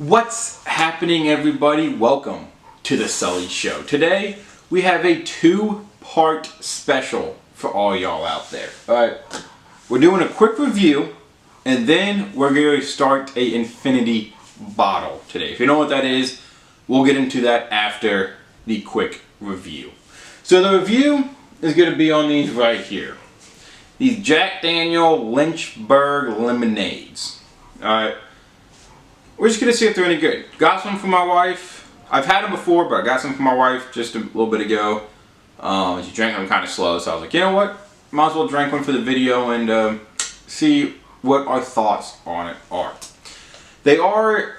What's happening, everybody? Welcome to the Sully Show. Today we have a two-part special for all y'all out there. Alright, we're doing a quick review and then we're going to start a infinity bottle today. If you know what that is, we'll get into that after the quick review. So the review is going to be on these right here. These Jack Daniel Lynchburg lemonades. Alright. We're just going to see if they're any good. Got some for my wife. I've had them before, but I got some for my wife just a little bit ago. She drank them kind of slow, so I was like, you know what? Might as well drink one for the video and see what our thoughts on it are. They are,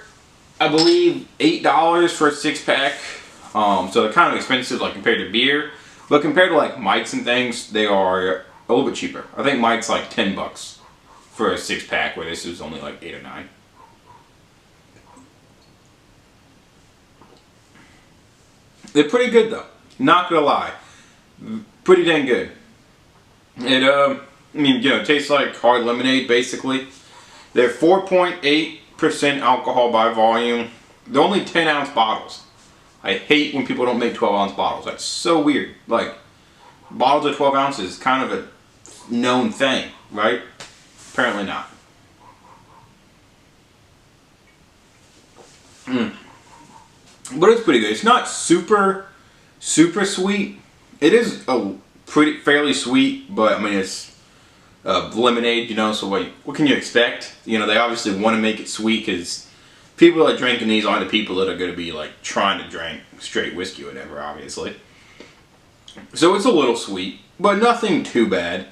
I believe, $8 for a 6-pack. So they're kind of expensive, like compared to beer. But compared to like Mike's and things, they are a little bit cheaper. I think Mike's like $10 for a 6-pack, where this is only like 8 or 9. They're pretty good though, not gonna lie. Pretty dang good. It tastes like hard lemonade basically. They're 4.8% alcohol by volume. They're only 10-ounce bottles. I hate when people don't make 12-ounce bottles. That's so weird. Like, bottles of 12 ounces is kind of a known thing, right? Apparently not. But it's pretty good. It's not super sweet. It is a fairly sweet, but I mean it's lemonade, you know. So what can you expect? You know, they obviously want to make it sweet because people that are drinking these aren't the people that are going to be like trying to drink straight whiskey or whatever, obviously. So it's a little sweet, but nothing too bad.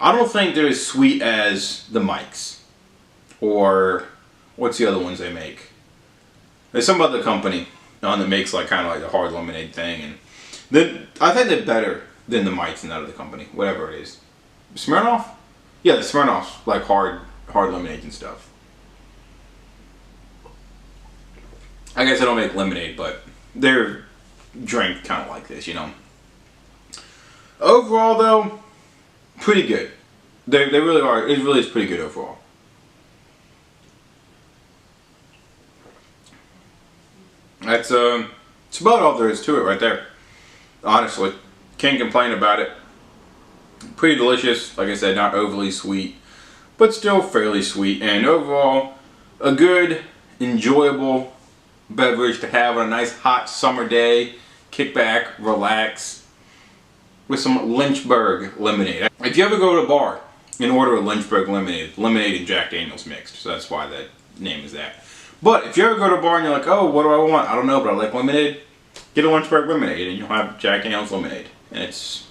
I don't think they're as sweet as the Mike's, or what's the other ones they make? There's some other company that makes like kind of like the hard lemonade thing, and then I think they're better than the Mike's and that other company, whatever it is. Smirnoff? Yeah, the Smirnoff's like hard lemonades and stuff. I guess I don't make lemonade, but they're drink kind of like this, you know. Overall, though, pretty good. They really are. It really is pretty good overall. That's it's about all there is to it right there. Honestly, can't complain about it. Pretty delicious. Like I said, not overly sweet, but still fairly sweet. And overall, a good, enjoyable beverage to have on a nice hot summer day. Kick back, relax with some Lynchburg lemonade. If you ever go to a bar and order a Lynchburg lemonade and Jack Daniels mixed, so that's why the name is that. But if you ever go to a bar and you're like, oh, what do I want? I don't know, but I like lemonade. Get a Lynchburg lemonade and you'll have Jack Daniels lemonade. And it's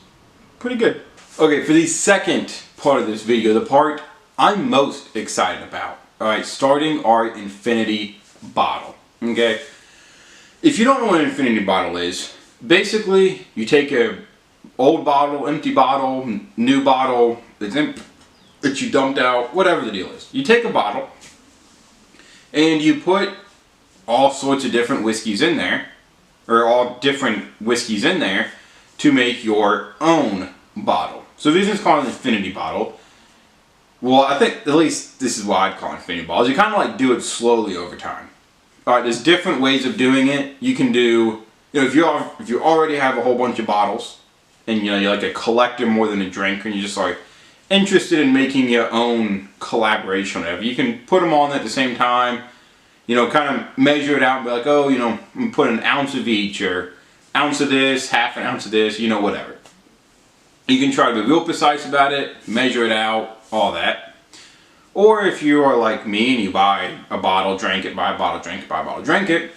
pretty good. Okay, for the second part of this video, the part I'm most excited about. Alright, starting our infinity bottle. Okay? If you don't know what an infinity bottle is, basically you take a old bottle, empty bottle, new bottle that you dumped out, whatever the deal is. You take a bottle and you put all sorts of different whiskeys in there, or all different whiskeys in there, to make your own bottle. So this is called an infinity bottle. Well, I think at least this is why I'd call it infinity bottles. You kind of like do it slowly over time. All right, there's different ways of doing it. You can do, you know, if you already have a whole bunch of bottles, and you know you're like a collector more than a drinker, and you're just like interested in making your own collaboration or whatever, you can put them all in at the same time, you know, kind of measure it out and be like, oh, you know, I'm gonna put an ounce of each, or ounce of this, half an ounce of this, you know, whatever. You can try to be real precise about it, measure it out, all that. Or if you are like me and you buy a bottle, drink it, buy a bottle, drink it, buy a bottle, drink it,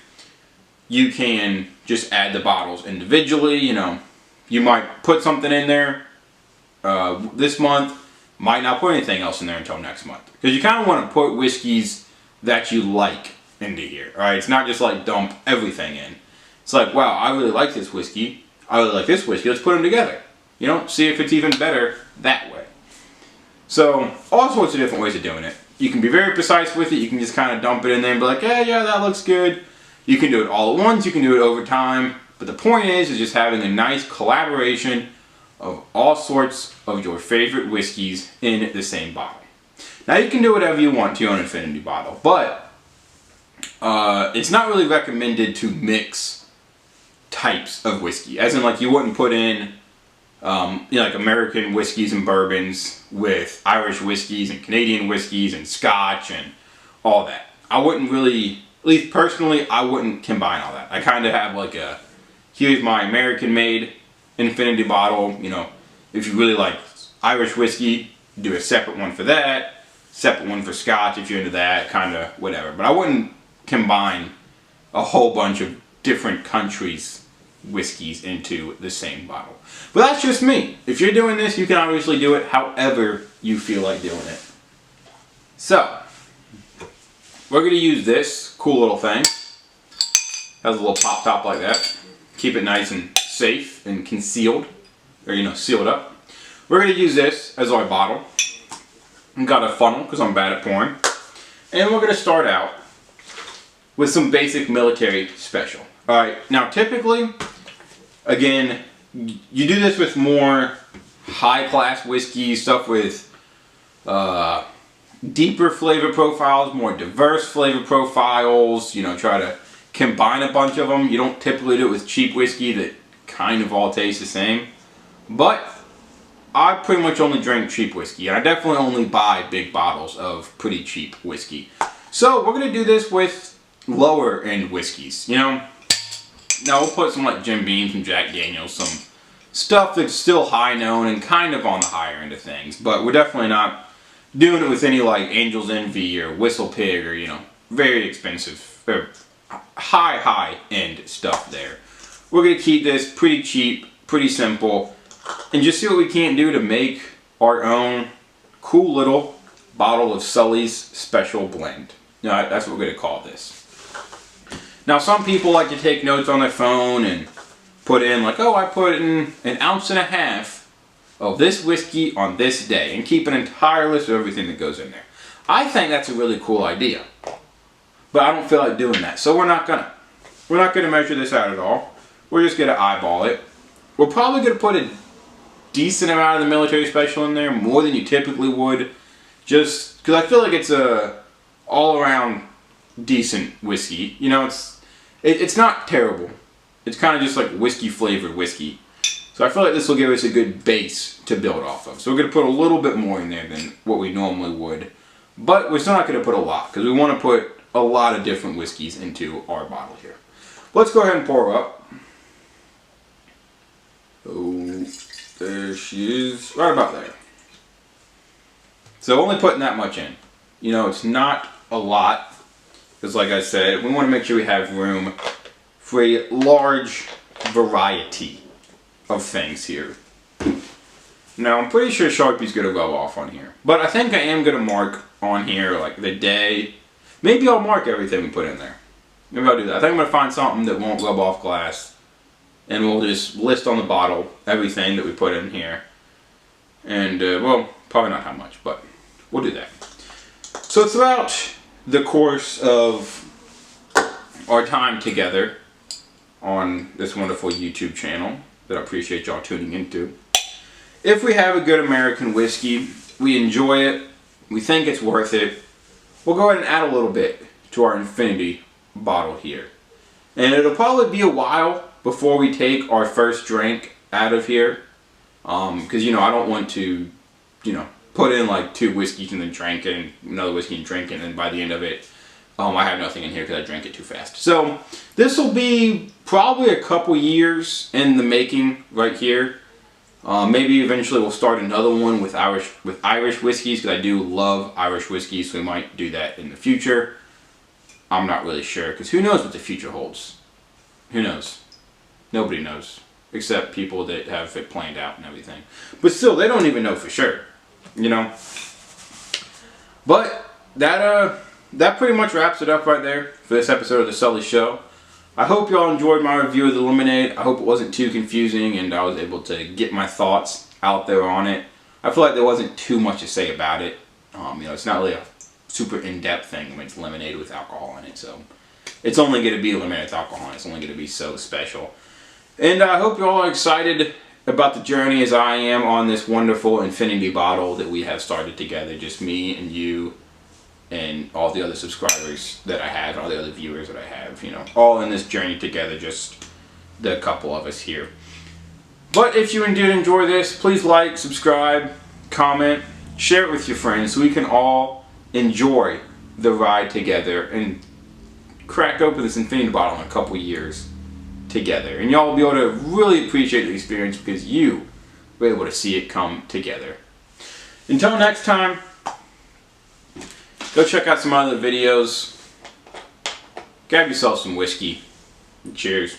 you can just add the bottles individually. You know, you might put something in there this month, might not put anything else in there until next month. Because you kind of want to put whiskeys that you like into here. Alright, it's not just like dump everything in. It's like, wow, I really like this whiskey, I really like this whiskey, let's put them together. You know, see if it's even better that way. So, all sorts of different ways of doing it. You can be very precise with it, you can just kind of dump it in there and be like, yeah, that looks good. You can do it all at once, you can do it over time. But the point is just having a nice collaboration of all sorts of your favorite whiskeys in the same bottle. Now you can do whatever you want to your own infinity bottle, but it's not really recommended to mix types of whiskey. As in, like, you wouldn't put in, like American whiskeys and bourbons with Irish whiskeys and Canadian whiskeys and Scotch and all that. I wouldn't really, at least personally, I wouldn't combine all that. I kind of have like a, here's my American-made Infinity bottle. If you really like Irish whiskey, do a separate one for that, separate one for Scotch if you're into that, kind of whatever. But I wouldn't combine a whole bunch of different countries' whiskeys into the same bottle. But that's just me. If you're doing this, you can obviously do it however you feel like doing it. So, we're going to use this cool little thing. Has a little pop top like that. Keep it nice and safe and concealed, or sealed up. We're going to use this as our bottle. I've got a funnel because I'm bad at pouring. And we're going to start out with some basic military special. Alright, now typically, again, you do this with more high class whiskey, stuff with deeper flavor profiles, more diverse flavor profiles, try to combine a bunch of them. You don't typically do it with cheap whiskey that kind of all taste the same. But I pretty much only drink cheap whiskey, and I definitely only buy big bottles of pretty cheap whiskey. So we're going to do this with lower end whiskeys, Now we'll put some like Jim Beam, some Jack Daniels, some stuff that's still high known and kind of on the higher end of things. But we're definitely not doing it with any like Angel's Envy or Whistle Pig or, very expensive, or high end stuff there. We're going to keep this pretty cheap, pretty simple, and just see what we can do to make our own cool little bottle of Sully's Special Blend. Now, that's what we're going to call this. Now, some people like to take notes on their phone and put in like, oh, I put in 1.5 ounces of this whiskey on this day, and keep an entire list of everything that goes in there. I think that's a really cool idea, but I don't feel like doing that, so we're not gonna measure this out at all. We're just gonna eyeball it. We're probably gonna put a decent amount of the military special in there, more than you typically would, just because I feel like it's a all-around decent whiskey. It's not terrible. It's kind of just like whiskey flavored whiskey. So I feel like this will give us a good base to build off of. So we're going to put a little bit more in there than what we normally would. But we're still not going to put a lot, because we want to put a lot of different whiskeys into our bottle here. Let's go ahead and pour her up. Oh, there she is. Right about there. So only putting that much in. It's not a lot. Because like I said, we want to make sure we have room for a large variety of things here. Now, I'm pretty sure Sharpie's going to go off on here. But I think I am going to mark on here, like, the day. Maybe I'll mark everything we put in there. Maybe I'll do that. I think I'm going to find something that won't rub off glass. And we'll just list on the bottle everything that we put in here. And, well, probably not how much, but we'll do that. So throughout the course of our time together on this wonderful YouTube channel that I appreciate y'all tuning into, if we have a good American whiskey, we enjoy it, we think it's worth it, we'll go ahead and add a little bit to our Infinity bottle here. And it'll probably be a while before we take our first drink out of here, because I don't want to put in like 2 whiskeys and then drink it, and another whiskey and drink it, and then by the end of it, I have nothing in here because I drank it too fast. So this will be probably a couple years in the making right here. Maybe eventually we'll start another one with Irish whiskeys, because I do love Irish whiskeys, so we might do that in the future. I'm not really sure, because who knows what the future holds? Who knows? Nobody knows, except people that have it planned out and everything. But still, they don't even know for sure. But that pretty much wraps it up right there for this episode of The Sully Show. I hope y'all enjoyed my review of the Lemonade. I hope it wasn't too confusing and I was able to get my thoughts out there on it. I feel like there wasn't too much to say about it. It's not really a super in-depth thing when it's lemonade with alcohol in it. So it's only going to be lemonade with alcohol. It's only going to be so special. And I hope y'all are excited about the journey as I am on this wonderful Infinity bottle that we have started together. Just me and you and all the other subscribers that I have, all the other viewers that I have, you know, all in this journey together, just the couple of us here. But if you did enjoy this, please like, subscribe, comment, share it with your friends so we can all enjoy the ride together and crack open this Infinity bottle in a couple years together. And y'all will be able to really appreciate the experience because you were able to see it come together. Until next time, go check out some other videos. Grab yourself some whiskey. Cheers.